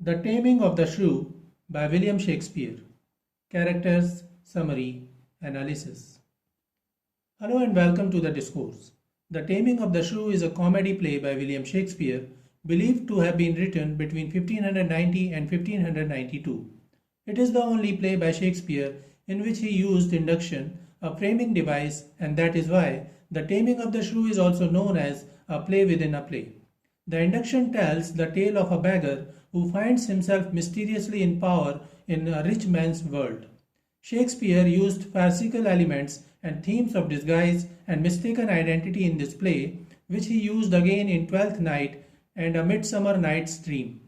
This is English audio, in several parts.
The Taming of the Shrew by William Shakespeare. Characters, Summary, Analysis. Hello and welcome to the Discourse. The Taming of the Shrew is a comedy play by William Shakespeare, believed to have been written between 1590 and 1592. It is the only play by Shakespeare in which he used induction, a framing device, and that is why The Taming of the Shrew is also known as a play within a play. The induction tells the tale of a beggar who finds himself mysteriously in power in a rich man's world. Shakespeare used farcical elements and themes of disguise and mistaken identity in this play, which he used again in Twelfth Night and A Midsummer Night's Dream.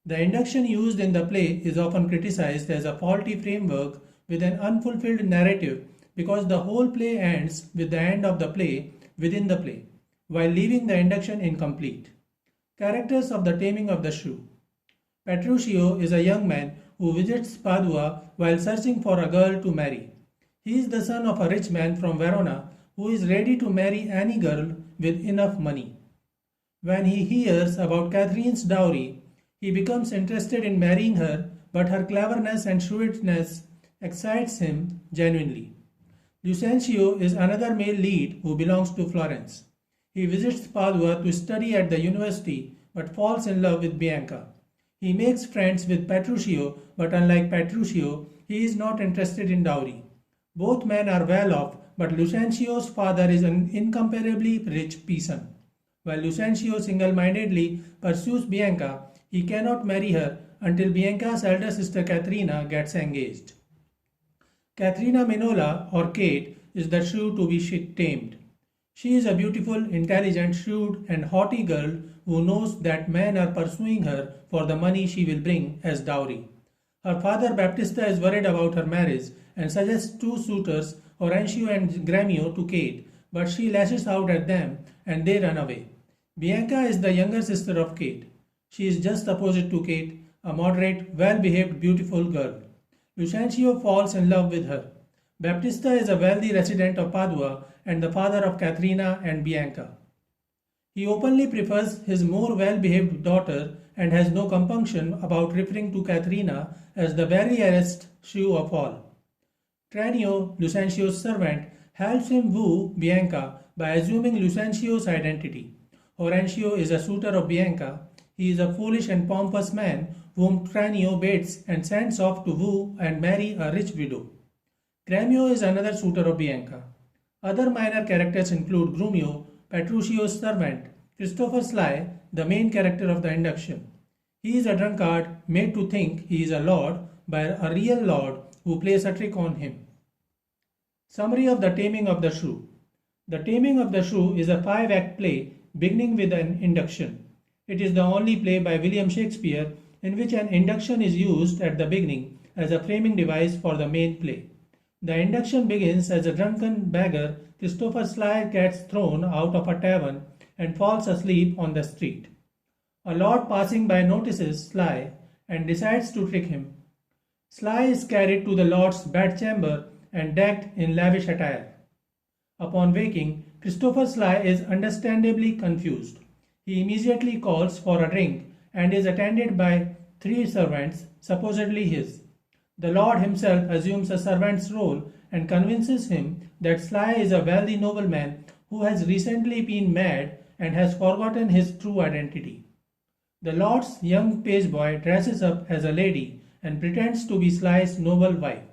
The induction used in the play is often criticized as a faulty framework with an unfulfilled narrative because the whole play ends with the end of the play within the play, while leaving the induction incomplete. Characters of The Taming of the Shrew. Petruchio is a young man who visits Padua while searching for a girl to marry. He is the son of a rich man from Verona who is ready to marry any girl with enough money. When he hears about Catherine's dowry, he becomes interested in marrying her, but her cleverness and shrewdness excites him genuinely. Lucentio is another male lead who belongs to Florence. He visits Padua to study at the university but falls in love with Bianca. He makes friends with Petruchio, but unlike Petruchio, he is not interested in dowry. Both men are well off, but Lucentio's father is an incomparably rich peasant. While Lucentio single-mindedly pursues Bianca, he cannot marry her until Bianca's elder sister Caterina gets engaged. Caterina Minola, or Kate, is the shrew to be tamed. She is a beautiful, intelligent, shrewd, and haughty girl who knows that men are pursuing her for the money she will bring as dowry. Her father Baptista is worried about her marriage and suggests two suitors, Horatio and Gremio, to Kate, but she lashes out at them and they run away. Bianca is the younger sister of Kate. She is just opposite to Kate, a moderate, well-behaved, beautiful girl. Lucentio falls in love with her. Baptista is a wealthy resident of Padua and the father of Caterina and Bianca. He openly prefers his more well-behaved daughter and has no compunction about referring to Caterina as the veriest shrew of all. Tranio, Lucentio's servant, helps him woo Bianca by assuming Lucentio's identity. Horatio is a suitor of Bianca. He is a foolish and pompous man whom Tranio baits and sends off to woo and marry a rich widow. Gremio is another suitor of Bianca. Other minor characters include Grumio, Petruchio's servant, Christopher Sly, the main character of the induction. He is a drunkard made to think he is a lord by a real lord who plays a trick on him. Summary of The Taming of the Shrew. The Taming of the Shrew is a 5-act play beginning with an induction. It is the only play by William Shakespeare in which an induction is used at the beginning as a framing device for the main play. The induction begins as a drunken beggar, Christopher Sly, gets thrown out of a tavern and falls asleep on the street. A lord passing by notices Sly and decides to trick him. Sly is carried to the lord's bedchamber and decked in lavish attire. Upon waking, Christopher Sly is understandably confused. He immediately calls for a drink and is attended by 3 servants, supposedly his. The lord himself assumes a servant's role and convinces him that Sly is a wealthy nobleman who has recently been mad and has forgotten his true identity. The lord's young page boy dresses up as a lady and pretends to be Sly's noble wife.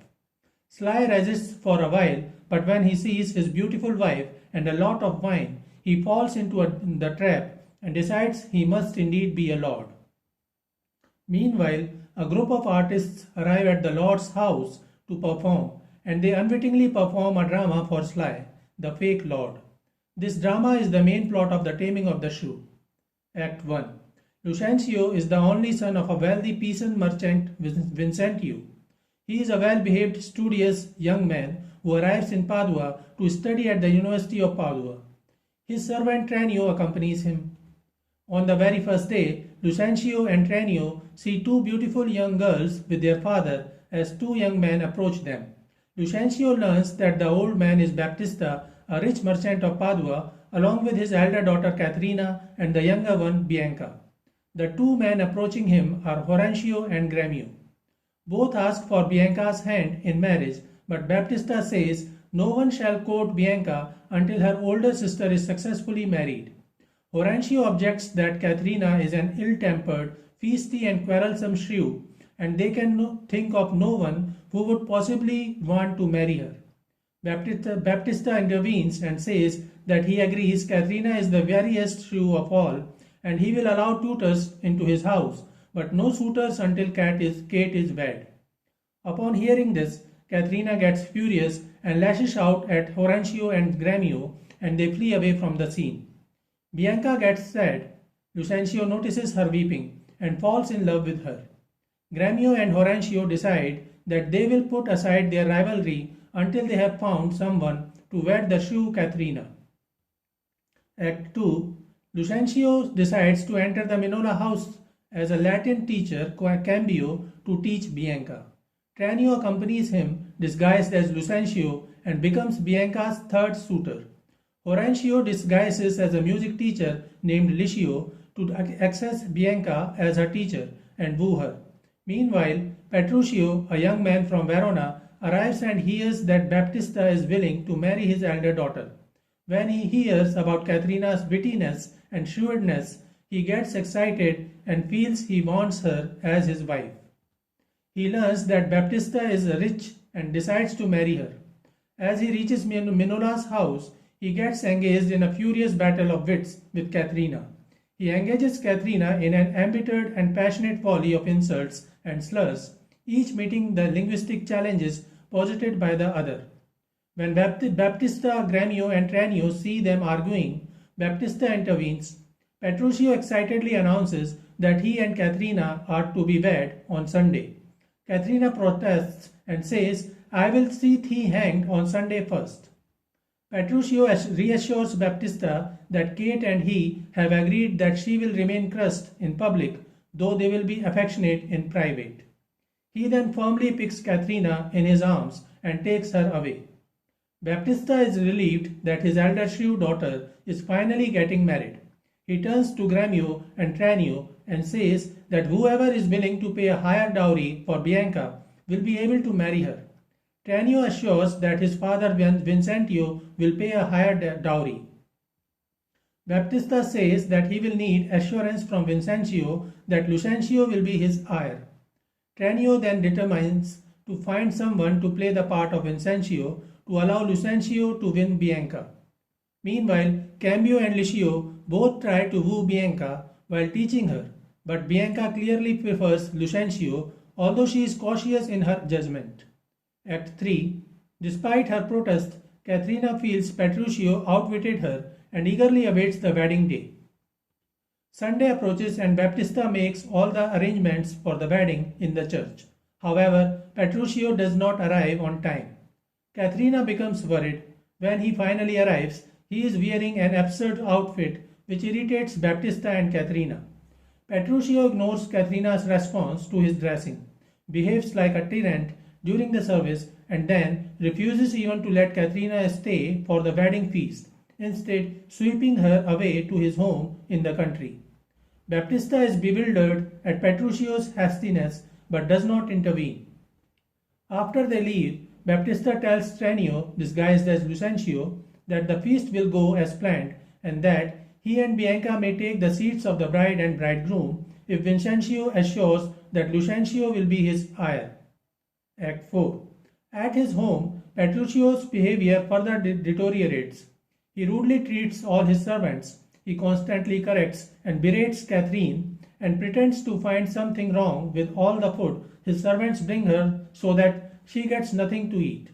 Sly resists for a while, but when he sees his beautiful wife and a lot of wine, he falls into the trap and decides he must indeed be a lord. Meanwhile, a group of artists arrive at the lord's house to perform, and they unwittingly perform a drama for Sly, the fake lord. This drama is the main plot of The Taming of the Shrew. Act 1. Lucentio is the only son of a wealthy peasant merchant Vincentio. He is a well-behaved, studious young man who arrives in Padua to study at the University of Padua. His servant Tranio accompanies him. On the very first day, Lucentio and Tranio see 2 beautiful young girls with their father as 2 young men approach them. Lucentio learns that the old man is Baptista, a rich merchant of Padua, along with his elder daughter Caterina and the younger one Bianca. The two men approaching him are Horatio and Gremio. Both ask for Bianca's hand in marriage, but Baptista says no one shall court Bianca until her older sister is successfully married. Horatio objects that Katharina is an ill-tempered, feisty and quarrelsome shrew, and they can think of no one who would possibly want to marry her. Baptista intervenes and says that he agrees Katharina is the veriest shrew of all, and he will allow tutors into his house, but no suitors until Kate is wed. Upon hearing this, Katharina gets furious and lashes out at Horatio and Gremio, and they flee away from the scene. Bianca gets sad. Lucentio notices her weeping and falls in love with her. Gremio and Horatio decide that they will put aside their rivalry until they have found someone to wed the shrew Katharina. Act 2. Lucentio decides to enter the Minola house as a Latin teacher Cambio to teach Bianca. Tranio accompanies him disguised as Lucentio and becomes Bianca's third suitor. Horatio disguises as a music teacher named Licio to access Bianca as her teacher and woo her. Meanwhile, Petruchio, a young man from Verona, arrives and hears that Baptista is willing to marry his elder daughter. When he hears about Katharina's wittiness and shrewdness, he gets excited and feels he wants her as his wife. He learns that Baptista is rich and decides to marry her. As he reaches Minola's house, he gets engaged in a furious battle of wits with Katharina. He engages Katharina in an embittered and passionate volley of insults and slurs, each meeting the linguistic challenges posited by the other. When Baptista, Gremio and Tranio see them arguing, Baptista intervenes. Petruchio excitedly announces that he and Katharina are to be wed on Sunday. Katharina protests and says, "I will see thee hanged on Sunday first." Petruchio reassures Baptista that Kate and he have agreed that she will remain crushed in public, though they will be affectionate in private. He then firmly picks Katharina in his arms and takes her away. Baptista is relieved that his elder shrew daughter is finally getting married. He turns to Gremio and Tranio and says that whoever is willing to pay a higher dowry for Bianca will be able to marry her. Tranio assures that his father Vincentio will pay a higher dowry. Baptista says that he will need assurance from Vincentio that Lucentio will be his heir. Tranio then determines to find someone to play the part of Vincentio to allow Lucentio to win Bianca. Meanwhile, Cambio and Licio both try to woo Bianca while teaching her, but Bianca clearly prefers Lucentio, although she is cautious in her judgment. Act 3. Despite her protest, Katharina feels Petruchio outwitted her and eagerly awaits the wedding day. Sunday approaches and Baptista makes all the arrangements for the wedding in the church. However, Petruchio does not arrive on time. Katharina becomes worried. When he finally arrives, he is wearing an absurd outfit which irritates Baptista and Katharina. Petruchio ignores Katharina's response to his dressing, behaves like a tyrant during the service, and then refuses even to let Katharina stay for the wedding feast, instead sweeping her away to his home in the country. Baptista is bewildered at Petruchio's hastiness but does not intervene. After they leave, Baptista tells Tranio, disguised as Lucentio, that the feast will go as planned and that he and Bianca may take the seats of the bride and bridegroom if Vincentio assures that Lucentio will be his heir. Act 4. At his home, Petruchio's behavior further deteriorates. He rudely treats all his servants. He constantly corrects and berates Catherine and pretends to find something wrong with all the food his servants bring her so that she gets nothing to eat.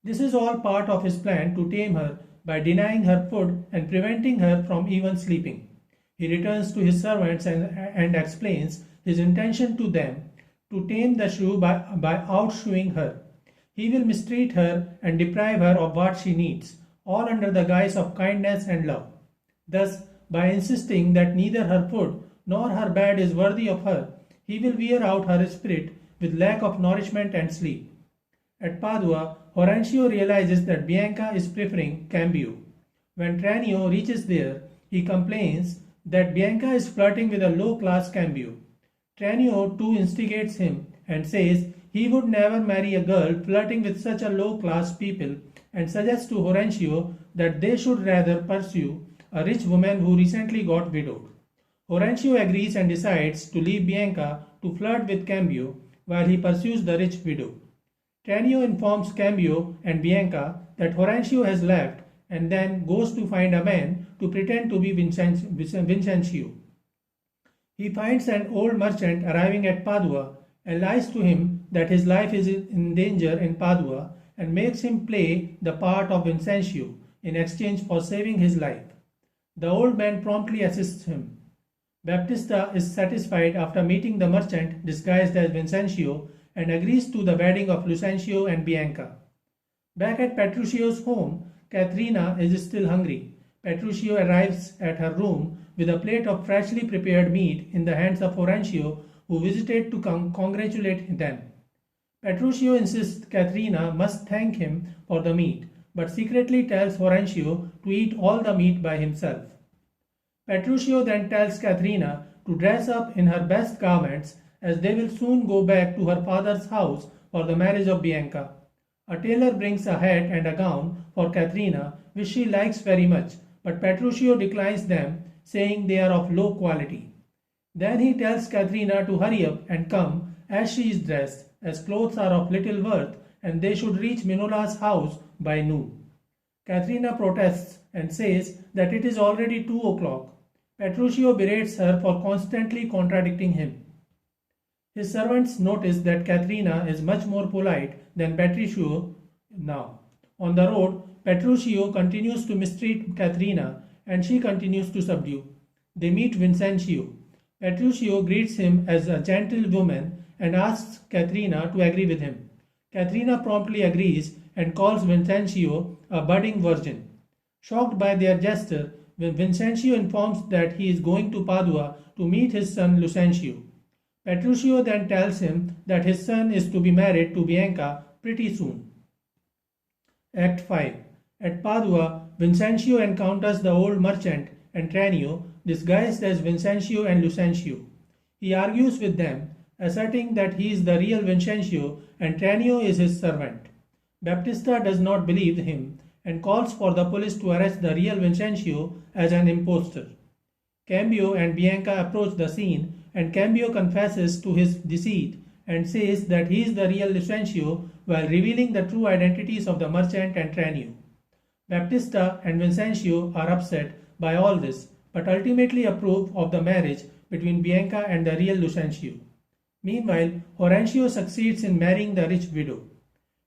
This is all part of his plan to tame her by denying her food and preventing her from even sleeping. He returns to his servants and explains his intention to them to tame the shrew by outshewing her. He will mistreat her and deprive her of what she needs, all under the guise of kindness and love. Thus, by insisting that neither her food nor her bed is worthy of her, he will wear out her spirit with lack of nourishment and sleep. At Padua, Horatio realizes that Bianca is preferring Cambio. When Tranio reaches there, he complains that Bianca is flirting with a low-class Cambio. Tranio too instigates him and says he would never marry a girl flirting with such a low-class people and suggests to Horatio that they should rather pursue a rich woman who recently got widowed. Horatio agrees and decides to leave Bianca to flirt with Cambio while he pursues the rich widow. Tranio informs Cambio and Bianca that Horatio has left and then goes to find a man to pretend to be Vincencio. He finds an old merchant arriving at Padua and lies to him that his life is in danger in Padua and makes him play the part of Vincencio in exchange for saving his life. The old man promptly assists him. Baptista is satisfied after meeting the merchant disguised as Vincencio and agrees to the wedding of Lucencio and Bianca. Back at Petruccio's home, Caterina is still hungry. Petruccio arrives at her room with a plate of freshly prepared meat in the hands of Horatio, who visited to congratulate them. Petruccio insists Caterina must thank him for the meat, but secretly tells Horatio to eat all the meat by himself. Petruccio then tells Caterina to dress up in her best garments as they will soon go back to her father's house for the marriage of Bianca. A tailor brings a hat and a gown for Caterina, which she likes very much, but Petruccio declines them, saying they are of low quality. Then he tells Caterina to hurry up and come as she is dressed, as clothes are of little worth and they should reach Minola's house by noon. Caterina protests and says that it is already 2 o'clock. Petruccio berates her for constantly contradicting him. His servants notice that Caterina is much more polite than Petruccio now. On the road, Petruccio continues to mistreat Caterina and she continues to subdue. They meet Vincencio. Petruccio greets him as a gentlewoman and asks Caterina to agree with him. Caterina promptly agrees and calls Vincencio a budding virgin. Shocked by their gesture, Vincencio informs that he is going to Padua to meet his son Lucencio. Petruccio then tells him that his son is to be married to Bianca pretty soon. Act 5. At Padua, Vincencio encounters the old merchant and Tranio, disguised as Vincencio and Lucencio. He argues with them, asserting that he is the real Vincencio and Tranio is his servant. Baptista does not believe him and calls for the police to arrest the real Vincencio as an impostor. Cambio and Bianca approach the scene and Cambio confesses to his deceit and says that he is the real Lucencio while revealing the true identities of the merchant and Tranio. Baptista and Vincencio are upset by all this but ultimately approve of the marriage between Bianca and the real Lucencio. Meanwhile, Horatio succeeds in marrying the rich widow.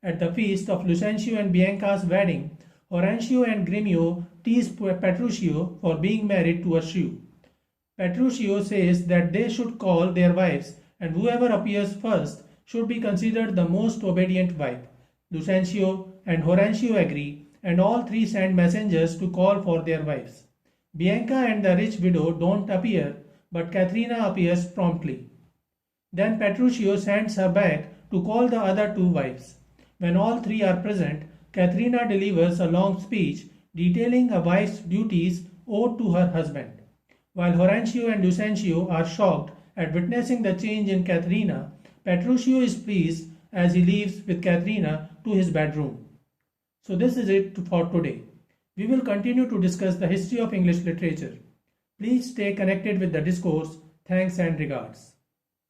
At the feast of Lucencio and Bianca's wedding, Horatio and Grimio tease Petruccio for being married to a Shrew. Petruccio says that they should call their wives and whoever appears first should be considered the most obedient wife. Lucencio and Horatio agree and all three send messengers to call for their wives. Bianca and the rich widow don't appear, but Caterina appears promptly. Then Petruccio sends her back to call the other two wives. When all three are present, Caterina delivers a long speech detailing a wife's duties owed to her husband. While Horatio and Lucencio are shocked at witnessing the change in Caterina, Petruccio is pleased as he leaves with Caterina to his bedroom. So this is it for today. We will continue to discuss the history of English literature. Please stay connected with the discourse. Thanks and regards.